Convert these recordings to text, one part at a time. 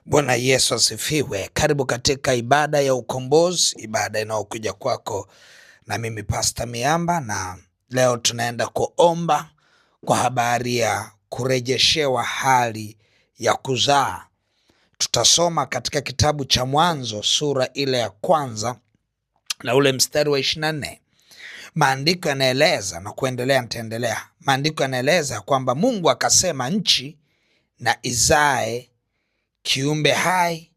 Bwana Yesu asifiwe. Karibu katika ibada ya ukombozi, ibada inayokuja kwako na mimi Pastor Miamba, na leo tunaenda kuomba kwa habari ya kurejeshewa hali ya kuzaa. Tutasoma katika kitabu cha Mwanzo sura ile ya kwanza na ule mstari wa 24. Maandiko yanaeleza na kuendelea, nitaendelea. Maandiko yanaeleza kwamba Mungu akasema nchi na izae kiumbe hai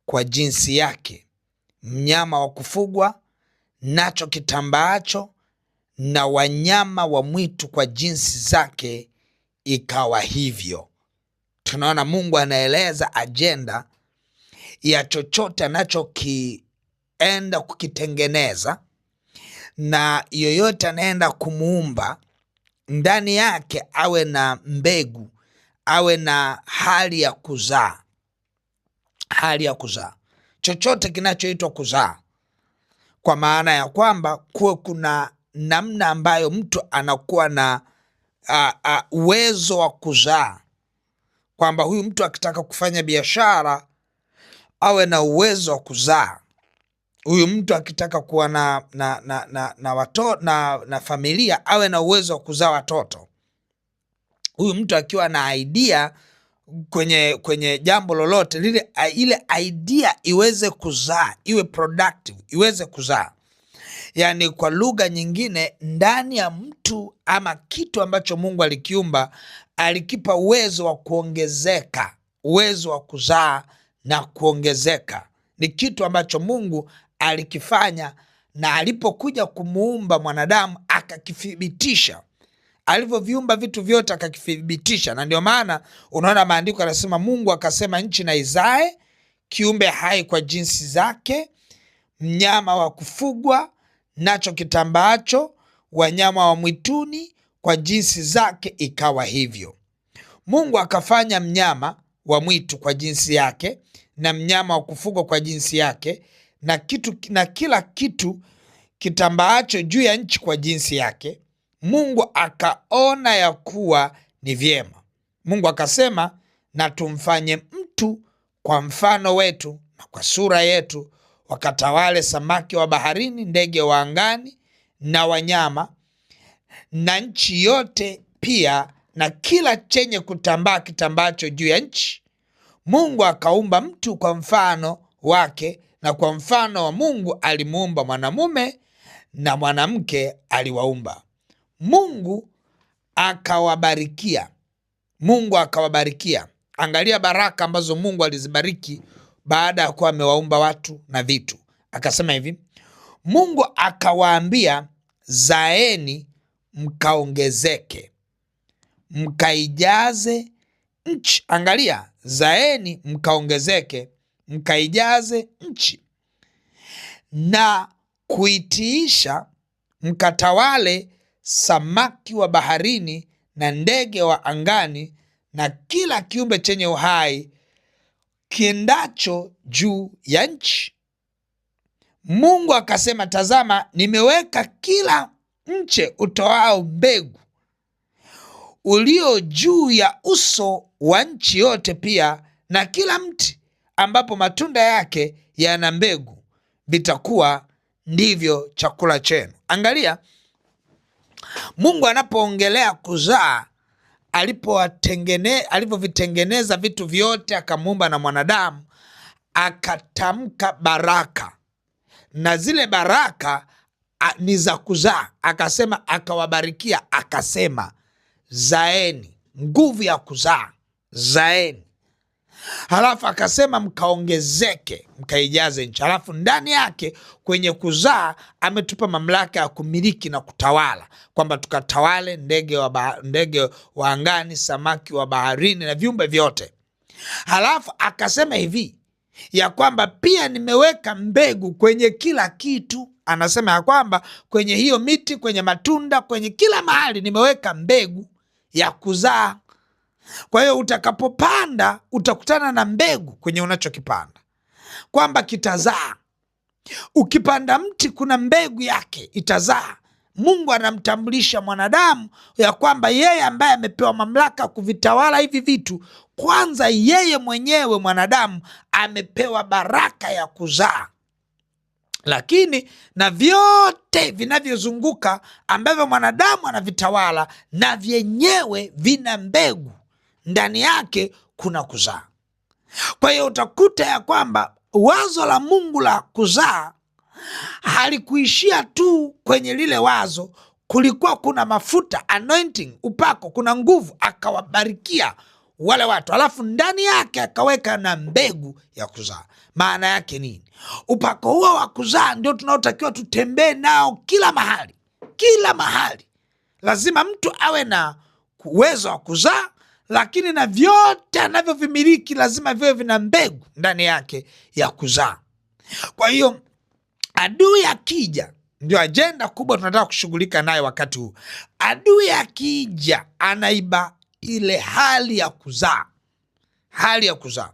kwa jinsi yake, mnyama wa kufugwa nacho kitambaacho, na wanyama wa mwitu kwa jinsi zake. Ikawa hivyo. Tunaona Mungu anaeleza ajenda ya chochote anachokienda kukitengeneza, na yoyote anaenda kumuumba ndani yake awe na mbegu, awe na hali ya kuzaa. Hali ya kuzaa, chochote kinachoitwa kuzaa, kwa maana ya kwamba kuwe kuna namna ambayo mtu anakuwa na uwezo wa kuzaa, kwamba huyu mtu akitaka kufanya biashara awe na uwezo wa kuzaa. Huyu mtu akitaka kuwa na familia awe na uwezo wa kuzaa watoto. Huyu mtu akiwa na idea kwenye jambo lolote lile, ile idea iweze kuzaa, iwe productive, iweze kuzaa. Yani kwa lugha nyingine, ndani ya mtu ama kitu ambacho Mungu alikiumba, alikipa uwezo wa kuongezeka, uwezo wa kuzaa na kuongezeka. Ni kitu ambacho Mungu alikifanya, na alipokuja kumuumba mwanadamu akakithibitisha. Alivyoviumba vitu vyote akakithibitisha, na ndio maana unaona maandiko yanasema Mungu akasema nchi na izae kiumbe hai kwa jinsi zake, mnyama wa kufugwa nacho kitambaacho, wanyama wa mwituni kwa jinsi zake. Ikawa hivyo. Mungu akafanya mnyama wa mwitu kwa jinsi yake na mnyama wa kufugwa kwa jinsi yake, na kila kitu kitambaacho juu ya nchi kwa jinsi yake. Mungu akaona ya kuwa ni vyema. Mungu akasema, na tumfanye mtu kwa mfano wetu na kwa sura yetu, wakatawale samaki wa baharini, ndege wa angani na wanyama, na nchi yote pia, na kila chenye kutambaa kitambaacho juu ya nchi. Mungu akaumba mtu kwa mfano wake, na kwa mfano wa Mungu alimuumba, mwanamume na mwanamke aliwaumba. Mungu akawabarikia. Mungu akawabarikia. Angalia baraka ambazo Mungu alizibariki baada ya kuwa amewaumba watu na vitu. Akasema hivi, Mungu akawaambia, zaeni mkaongezeke, mkaijaze nchi. Angalia, zaeni mkaongezeke, mkaijaze nchi na kuitiisha, mkatawale samaki wa baharini na ndege wa angani na kila kiumbe chenye uhai kiendacho juu ya nchi. Mungu akasema, tazama, nimeweka kila mche utoao mbegu ulio juu ya uso wa nchi yote, pia na kila mti ambapo matunda yake yana mbegu, vitakuwa ndivyo chakula chenu. Angalia, Mungu anapoongelea kuzaa, alivyovitengeneza vitu vyote, akamuumba na mwanadamu, akatamka baraka, na zile baraka ni za kuzaa. Akasema, akawabarikia, akasema, zaeni, nguvu ya kuzaa, zaeni. Halafu akasema mkaongezeke, mkaijaze nchi. Halafu ndani yake kwenye kuzaa ametupa mamlaka ya kumiliki na kutawala, kwamba tukatawale ndege wa angani, samaki wa baharini na viumbe vyote. Halafu akasema hivi ya kwamba pia nimeweka mbegu kwenye kila kitu. Anasema ya kwamba kwenye hiyo miti, kwenye matunda, kwenye kila mahali nimeweka mbegu ya kuzaa. Kwa hiyo utakapopanda utakutana na mbegu kwenye unachokipanda, kwamba kitazaa. Ukipanda mti kuna mbegu yake itazaa. Mungu anamtambulisha mwanadamu ya kwamba yeye ambaye amepewa mamlaka kuvitawala hivi vitu, kwanza yeye mwenyewe mwanadamu amepewa baraka ya kuzaa, lakini na vyote vinavyozunguka ambavyo mwanadamu anavitawala na vyenyewe vina mbegu ndani yake, kuna kuzaa. Kwa hiyo utakuta ya kwamba wazo la Mungu la kuzaa halikuishia tu kwenye lile wazo. Kulikuwa kuna mafuta, anointing, upako, kuna nguvu akawabarikia wale watu, alafu ndani yake akaweka na mbegu ya kuzaa. Maana yake nini? Upako huo wa kuzaa ndio tunaotakiwa tutembee nao kila mahali. Kila mahali lazima mtu awe na uwezo wa kuzaa, lakini na vyote anavyovimiliki lazima viwe vina mbegu ndani yake ya kuzaa. Kwa hiyo adui akija, ndio ajenda kubwa tunataka kushughulika naye wakati huu. Adui akija anaiba ile hali ya kuzaa. Hali ya kuzaa.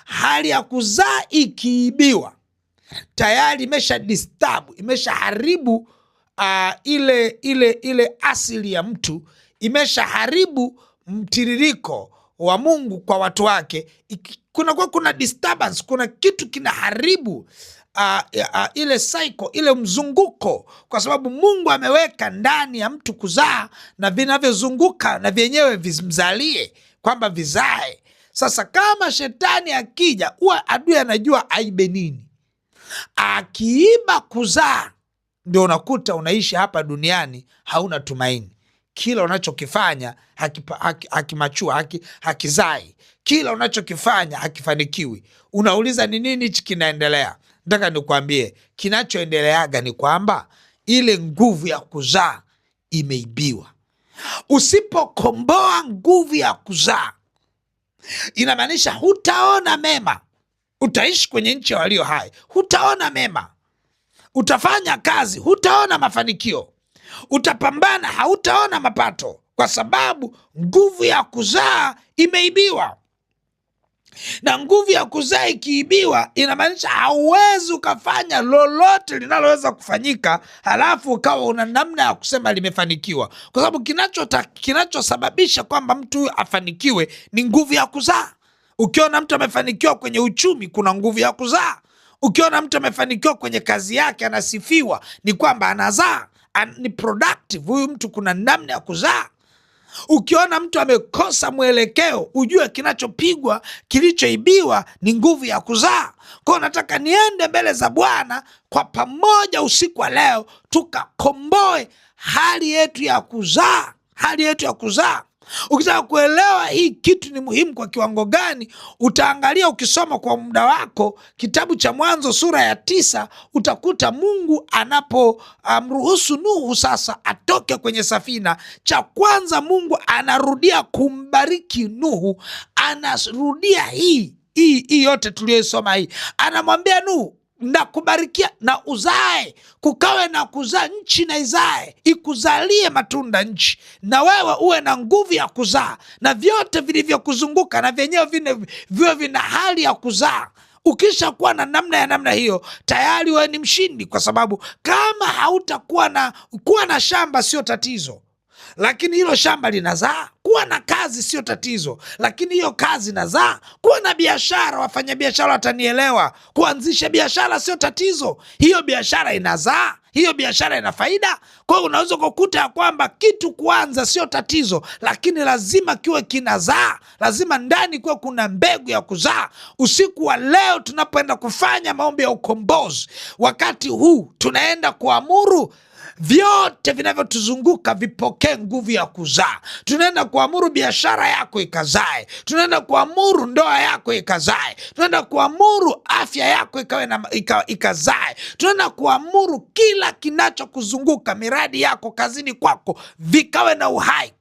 Hali ya kuzaa ikiibiwa, tayari imesha disturb, imesha haribu ile asili ya mtu, imesha haribu mtiririko wa Mungu kwa watu wake. Kuna disturbance, kuna kitu kinaharibu ile cycle, ile mzunguko, kwa sababu Mungu ameweka ndani ya mtu kuzaa na vinavyozunguka na vyenyewe vimzalie, kwamba vizae. Sasa kama shetani akija, huwa adui anajua aibe nini. Akiiba kuzaa, ndio unakuta unaishi hapa duniani hauna tumaini. Kila unachokifanya hakimachua, hakizai. Kila unachokifanya hakifanikiwi. Unauliza ni nini hichi kinaendelea? Nataka nikwambie, kinachoendeleaga ni kwamba ile nguvu ya kuzaa imeibiwa. Usipokomboa nguvu ya kuzaa, inamaanisha hutaona mema. Utaishi kwenye nchi ya walio hai, hutaona mema. Utafanya kazi, hutaona mafanikio. Utapambana, hautaona mapato, kwa sababu nguvu ya kuzaa imeibiwa. Na nguvu ya kuzaa ikiibiwa, inamaanisha hauwezi ukafanya lolote linaloweza kufanyika halafu ukawa una namna ya kusema limefanikiwa, kwa sababu kinachosababisha kwamba mtu huyu afanikiwe ni nguvu ya kuzaa. Ukiona mtu amefanikiwa kwenye uchumi, kuna nguvu ya kuzaa. Ukiona mtu amefanikiwa kwenye kazi yake, anasifiwa, ni kwamba anazaa, ni productive. Huyu mtu kuna namna ya kuzaa. Ukiona mtu amekosa mwelekeo, ujue kinachopigwa, kilichoibiwa ni nguvu ya kuzaa. Kwa nataka niende mbele za Bwana kwa pamoja usiku wa leo, tukakomboe hali yetu ya kuzaa, hali yetu ya kuzaa. Ukitaka kuelewa hii kitu ni muhimu kwa kiwango gani, utaangalia ukisoma kwa muda wako kitabu cha Mwanzo sura ya 9, utakuta Mungu anapomruhusu Nuhu sasa atoke kwenye safina. Cha kwanza Mungu anarudia kumbariki Nuhu, anarudia hii yote tuliyoisoma hii. Anamwambia Nuhu, nakubarikia na uzae, kukawe na kuzaa, nchi na izae, ikuzalie matunda nchi, na wewe uwe na nguvu ya kuzaa, na vyote vilivyokuzunguka na vyenyewe viwe vina hali ya kuzaa. Ukisha kuwa na namna hiyo, tayari wewe ni mshindi, kwa sababu kama hautakuwa kuwa na shamba sio tatizo, lakini hilo shamba linazaa. Kuwa na kazi sio tatizo, lakini hiyo kazi inazaa. Kuwa na biashara, wafanyabiashara watanielewa, kuanzisha biashara sio tatizo, hiyo biashara inazaa, hiyo biashara ina faida. Kwa hiyo unaweza kukuta ya kwamba kitu kuanza sio tatizo, lakini lazima kiwe kinazaa, lazima ndani kuwe kuna mbegu ya kuzaa. Usiku wa leo tunapoenda kufanya maombi ya ukombozi, wakati huu tunaenda kuamuru vyote vinavyotuzunguka vipokee nguvu ya kuzaa. Tunaenda kuamuru biashara yako ikazae, tunaenda kuamuru ndoa yako ikazae, tunaenda kuamuru afya yako ikazae, tunaenda kuamuru kila kinachokuzunguka, miradi yako, kazini kwako, vikawe na uhai.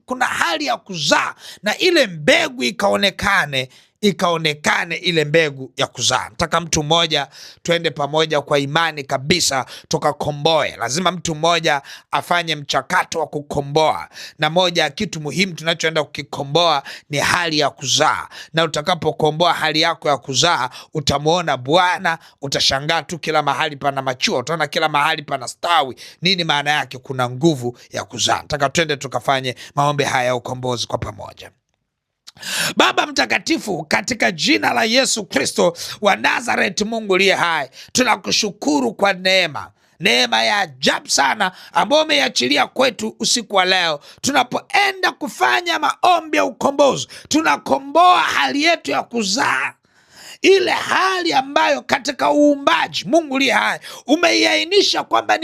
Kuna hali ya kuzaa, na ile mbegu ikaonekane ikaonekane ile mbegu ya kuzaa. Nataka mtu mmoja tuende pamoja kwa imani kabisa tukakomboe. Lazima mtu mmoja afanye mchakato wa kukomboa, na moja ya kitu muhimu tunachoenda kukikomboa ni hali ya kuzaa. Na utakapokomboa hali yako ya kuzaa, utamuona Bwana, utashangaa tu kila mahali pana machua, utaona kila mahali pana stawi. Nini maana yake? Kuna nguvu ya kuzaa. Nataka twende tukafanye maombi haya ya ukombozi kwa pamoja. Baba mtakatifu, katika jina la Yesu Kristo wa Nazareti, Mungu liye hai, tunakushukuru kwa neema ya ajabu sana ambayo umeiachilia kwetu usiku wa leo. Tunapoenda kufanya maombi ya ukombozi, tunakomboa hali yetu ya kuzaa, ile hali ambayo katika uumbaji, Mungu liye hai, umeiainisha kwamba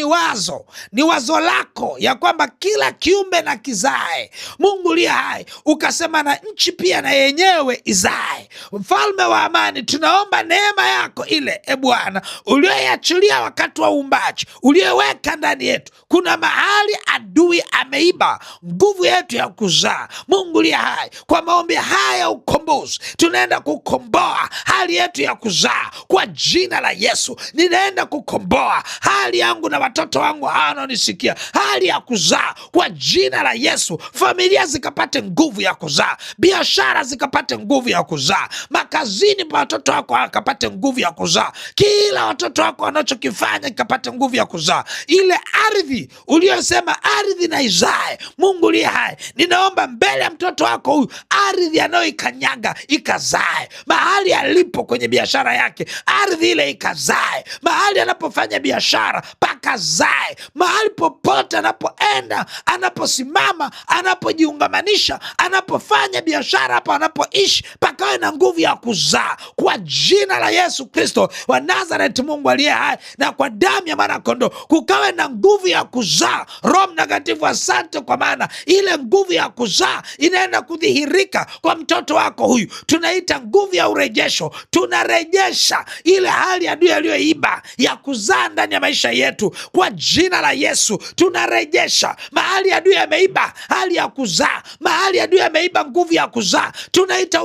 ni wazo lako ya kwamba kila kiumbe na kizae. Mungu liye hai, ukasema na nchi pia na yenyewe izae. Mfalme wa amani, tunaomba neema yako ile, Bwana, ulioiachilia wakati wa uumbaji, ulioweka ndani yetu. Kuna mahali adui ameiba nguvu yetu ya kuzaa. Mungu liye hai, kwa maombi haya ukombozi, tunaenda kukomboa hali yetu ya kuzaa kwa jina la Yesu. Ninaenda kukomboa hali yangu na watoto wangu wanaonisikia, hali ya kuzaa kwa jina la Yesu. Familia zikapate nguvu ya kuzaa, biashara zikapate nguvu ya kuzaa, makazini pa watoto wako wakapate nguvu ya kuzaa, kila watoto wako wanachokifanya kikapate nguvu ya kuzaa. Ile ardhi uliyosema ardhi na izae, Mungu liye hai, ninaomba mbele ya mtoto wako huyu, ardhi anayoikanyaga ikazae. Mahali alipo kwenye biashara yake, ardhi ile ikazae. Mahali anapofanya biashara pakazae. Mahali popote anapoenda, anaposimama, anapojiungamanisha, anapofanya biashara, hapo anapoishi, pakawe na nguvu ya kuzaa kwa jina la Yesu Kristo wa Nazareti, Mungu aliye hai, na kwa damu ya mwana-kondoo kukawe na nguvu ya kuzaa. Roho Mtakatifu, asante, kwa maana ile nguvu ya kuzaa inaenda kudhihirika kwa mtoto wako huyu. Tunaita nguvu ya urejesho. Tunarejesha ile hali adui aliyoiba ya kuzaa ndani ya maisha yetu kwa jina la Yesu. Tunarejesha mahali adui ameiba hali ya kuzaa, mahali adui ameiba nguvu ya kuzaa. Tunaita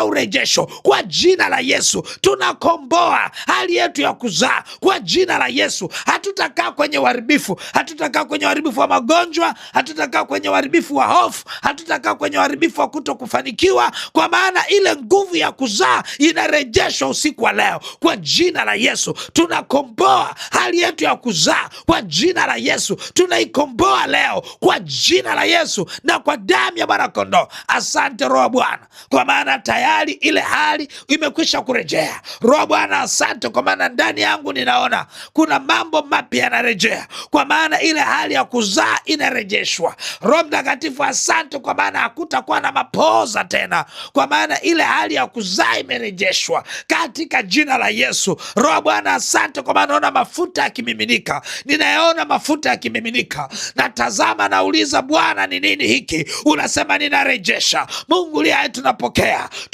urejesho kwa jina la Yesu. Tunakomboa hali yetu ya kuzaa kwa jina la Yesu. Hatutakaa kwenye uharibifu, hatutakaa kwenye uharibifu wa magonjwa, hatutakaa kwenye uharibifu wa hofu, hatutakaa kwenye uharibifu wa kutokufanikiwa, kwa maana ile nguvu ya kuzaa inarejeshwa usiku wa leo kwa jina la Yesu. Tunakomboa hali yetu ya kuzaa kwa jina la Yesu. Tunaikomboa leo kwa jina la Yesu na kwa damu ya mwana-kondoo. Asante Roho Bwana, kwa maana tayari ile hali imekwisha kurejea. Roho Bwana, asante, kwa maana ndani yangu ninaona kuna mambo mapya yanarejea, kwa maana ile hali ya kuzaa inarejeshwa. Roho Mtakatifu, asante, kwa maana hakutakuwa na mapoza tena, kwa maana ile hali ya kuzaa imerejeshwa katika jina la Yesu. Roho Bwana, asante, kwa maana naona mafuta yakimiminika. Ninayaona mafuta yakimiminika. Natazama, nauliza Bwana, ni nini hiki? Unasema ninarejesha. Mungu liye hai,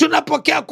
tunapokea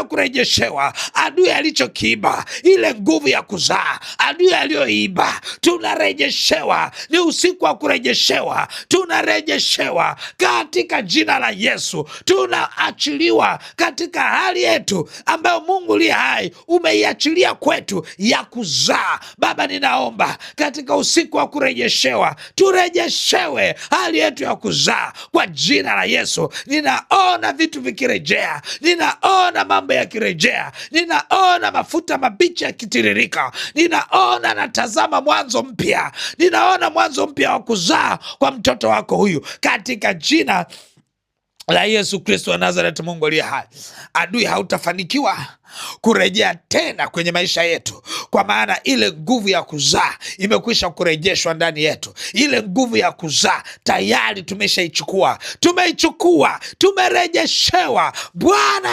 kurejeshewa adui alichokiiba, ile nguvu ya kuzaa adui aliyoiba, tunarejeshewa. Ni usiku wa kurejeshewa, tunarejeshewa katika jina la Yesu. Tunaachiliwa katika hali yetu ambayo Mungu liye hai umeiachilia kwetu ya kuzaa. Baba, ninaomba katika usiku wa kurejeshewa, turejeshewe hali yetu ya kuzaa kwa jina la Yesu. Ninaona vitu vikirejea, ninaona mambo yakirejea, ninaona mafuta mabichi yakitiririka, natazama mwanzo mpya, ninaona mwanzo mpya wa kuzaa kwa mtoto wako huyu katika jina la Yesu Kristo wa Nazareti, Mungu aliye hai. Adui hautafanikiwa kurejea tena kwenye maisha yetu, kwa maana ile nguvu ya kuzaa imekwisha kurejeshwa ndani yetu. Ile nguvu ya kuzaa tayari tumeichukua, tumerejeshewa. Bwana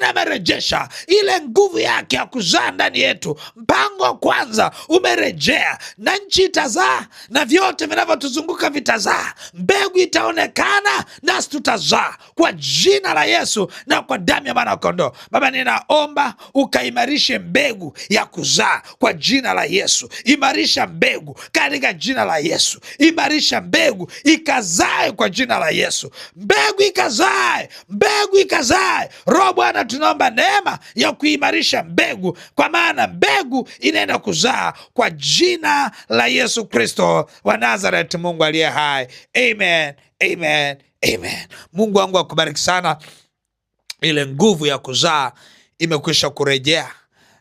amerejesha ile nguvu yake ya kuzaa ndani yetu. Mpango wa kwanza umerejea, na nchi itazaa na vyote vinavyotuzunguka vitazaa. Mbegu itaonekana nasi tutazaa kwa jina la Yesu na kwa damu ya mwana-kondoo. upendo. Baba, ninaomba ukaimarishe mbegu ya kuzaa kwa jina la Yesu. Imarisha mbegu katika jina la Yesu. Imarisha mbegu ikazae kwa jina la Yesu. Mbegu ikazae, mbegu ikazae. Roho Bwana, tunaomba neema ya kuimarisha mbegu, kwa maana mbegu inaenda kuzaa kwa jina la Yesu Kristo wa Nazareth, Mungu aliye hai. Amen, amen, amen. Mungu wangu akubariki sana. Ile nguvu ya kuzaa imekwisha kurejea,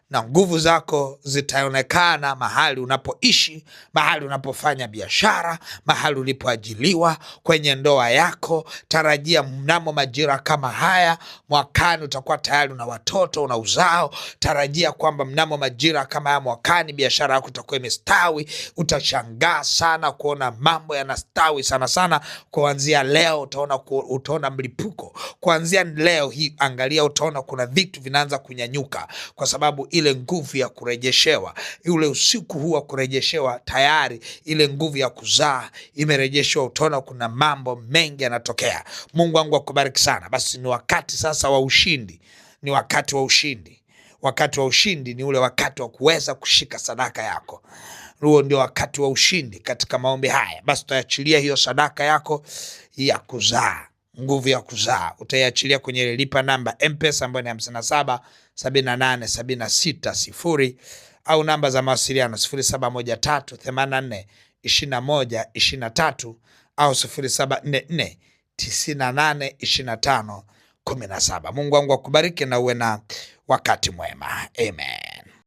na nguvu zako zitaonekana mahali unapoishi, mahali unapofanya biashara, mahali ulipoajiliwa, kwenye ndoa yako. Tarajia mnamo majira kama haya mwakani utakuwa tayari una watoto, una uzao. Tarajia kwamba mnamo majira kama haya mwakani biashara yako itakuwa imestawi. Utashangaa sana kuona mambo yanastawi sana sana. Kuanzia leo utaona mlipuko. Kuanzia leo hii, angalia, utaona kuna vitu vinaanza kunyanyuka, kwa sababu ile nguvu ya kurejeshewa, ule usiku huu wa kurejeshewa, tayari ile nguvu ya kuzaa imerejeshwa. Utaona kuna mambo mengi yanatokea. Mungu wangu akubariki sana. Basi ni wakati sasa wa ushindi, ni wakati wa ushindi. Wakati wa ushindi ni ule wakati wa kuweza kushika sadaka yako. Huo ndio wakati wa ushindi katika maombi haya. Basi utaachilia hiyo sadaka yako ya kuzaa, nguvu ya kuzaa. Utaiachilia kwenye lipa namba M-Pesa ambayo ni 577876 au namba za mawasiliano 0713842123 au 0744982517. Mungu wangu akubariki na uwe na wakati mwema. Amen.